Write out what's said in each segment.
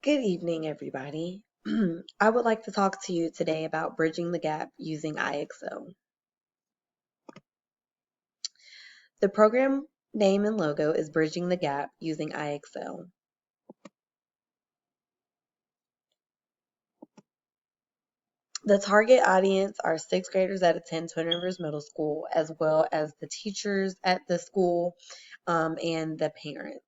Good evening, everybody. I would like to talk to you today about bridging the gap using IXL. The program name and logo is Bridging the Gap using IXL. The target audience are sixth graders that attend Twin Rivers Middle School, as well as the teachers at the school and the parents.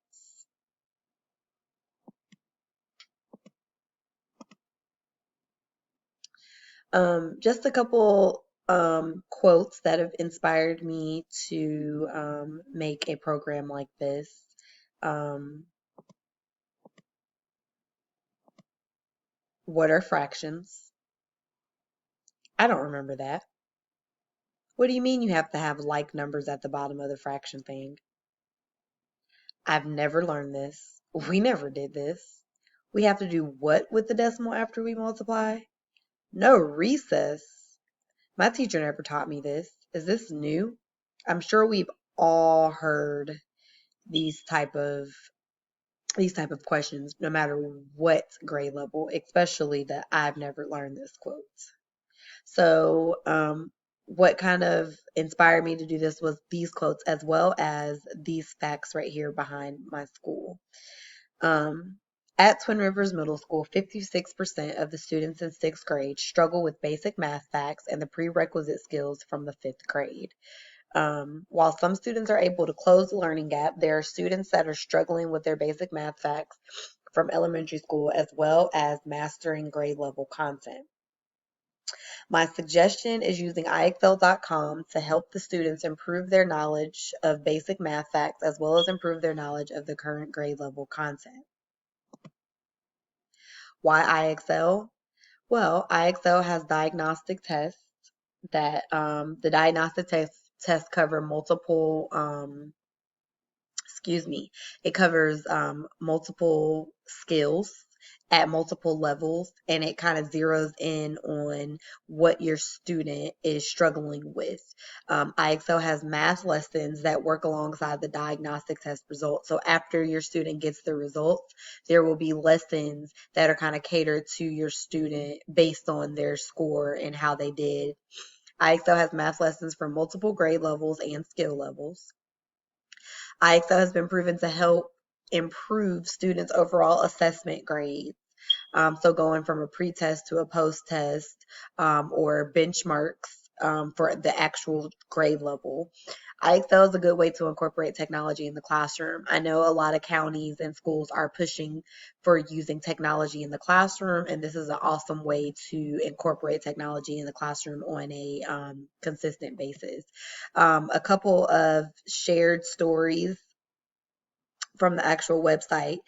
Just a couple quotes that have inspired me to make a program like this. Um, what are fractions? I don't remember that. What do you mean you have to have like numbers at the bottom of the fraction thing? I've never learned this. We never did this. We have to do what with the decimal after we multiply? No recess. My teacher never taught me this. Is this new? I'm sure we've all heard these type of these type of questions no matter what grade level, especially that I've never learned this quote. So, what kind of inspired me to do this was these quotes as well as these facts right here behind my school. Um, at Twin Rivers Middle School, 56% of the students in sixth grade struggle with basic math facts and the prerequisite skills from the fifth grade. While some students are able to close the learning gap, there are students that are struggling with their basic math facts from elementary school as well as mastering grade level content. My suggestion is using IXL.com to help the students improve their knowledge of basic math facts as well as improve their knowledge of the current grade level content. Why IXL? Well, IXL has diagnostic tests that the diagnostic tests cover multiple it covers multiple skills at multiple levels, and it kind of zeroes in on what your student is struggling with. IXL has math lessons that work alongside the diagnostic test results. So after your student gets the results, there will be lessons that are kind of catered to your student based on their score and how they did. IXL has math lessons for multiple grade levels and skill levels. IXO has been proven to help improve students' overall assessment grades. So going from a pre-test to a post-test or benchmarks for the actual grade level. IXL is a good way to incorporate technology in the classroom. I know a lot of counties and schools are pushing for using technology in the classroom, and this is an awesome way to incorporate technology in the classroom on a consistent basis. A couple of shared stories from the actual website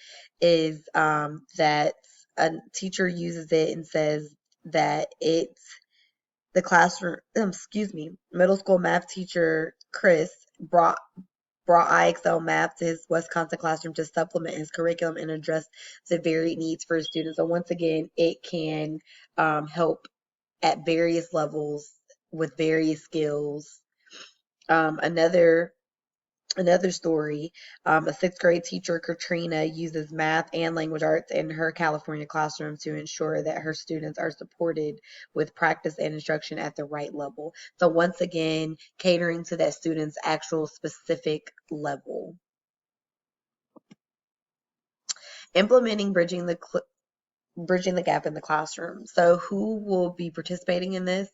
is that a teacher uses it and says that it's the classroom, middle school math teacher Chris brought IXL math to his Wisconsin classroom to supplement his curriculum and address the varied needs for his students. So once again, it can help at various levels with various skills. Another story, a sixth grade teacher, Katrina, uses math and language arts in her California classroom to ensure that her students are supported with practice and instruction at the right level. So once again, catering to that student's actual specific level. Implementing bridging the gap in the classroom. So who will be participating in this?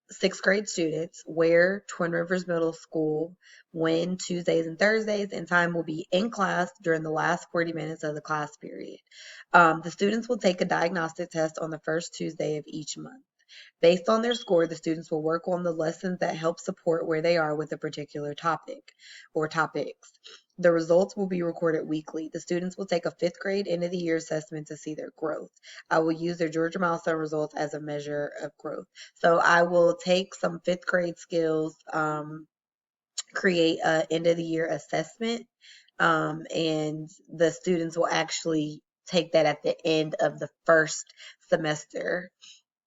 Sixth grade students where Twin Rivers Middle School when Tuesdays and Thursdays, and time will be in class during the last 40 minutes of the class period. The students will take a diagnostic test on the first Tuesday of each month. Based on their score, the students will work on the lessons that help support where they are with a particular topic or topics. The results will be recorded weekly. The students will take a fifth grade end of the year assessment to see their growth. I will use their Georgia milestone results as a measure of growth. So I will take some fifth grade skills, create a end of the year assessment, and the students will actually take that at the end of the first semester.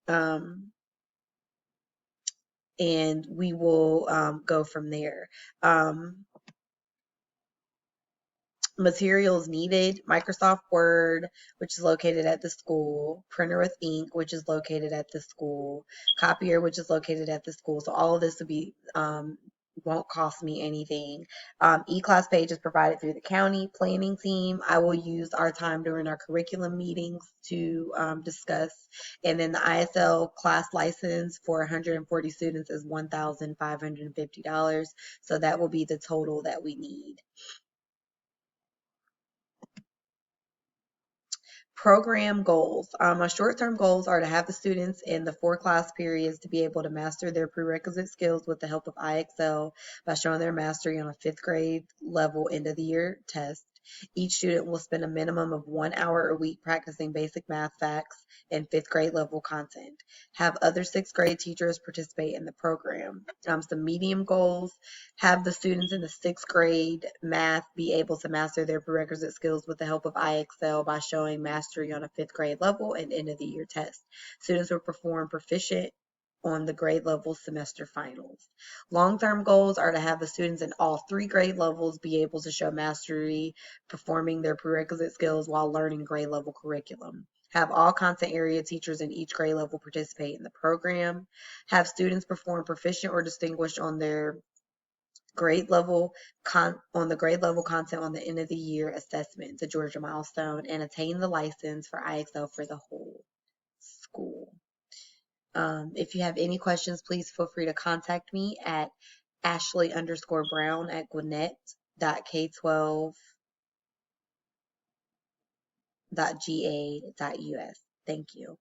Um, and we will go from there. Um, Materials needed: Microsoft Word, which is located at the school, printer with ink, which is located at the school, copier, which is located at the school. So all of this will be won't cost me anything. E-class page is provided through the county planning team. I will use our time during our curriculum meetings to discuss. And then the ISL class license for 140 students is $1,550. So that will be the total that we need. Program goals. My short-term goals are to have the students in the 4 class periods to be able to master their prerequisite skills with the help of IXL by showing their mastery on a 5th grade level end of the year test. Each student will spend a minimum of 1 hour a week practicing basic math facts and 5th grade level content. Have other 6th grade teachers participate in the program. Some medium goals: have the students in the 6th grade math be able to master their prerequisite skills with the help of IXL by showing mastery on a 5th grade level and end of the year test. Students will perform proficient on the grade level semester finals. Long-term goals are to have the students in all 3 grade levels be able to show mastery performing their prerequisite skills while learning grade level curriculum. Have all content area teachers in each grade level participate in the program. Have students perform proficient or distinguished on their grade level on the grade level content on the end of the year assessment, the Georgia milestone, and attain the license for IXL for the whole school. If you have any questions, please feel free to contact me at ashley_brown@gwinnett.k12.ga.us. Thank you.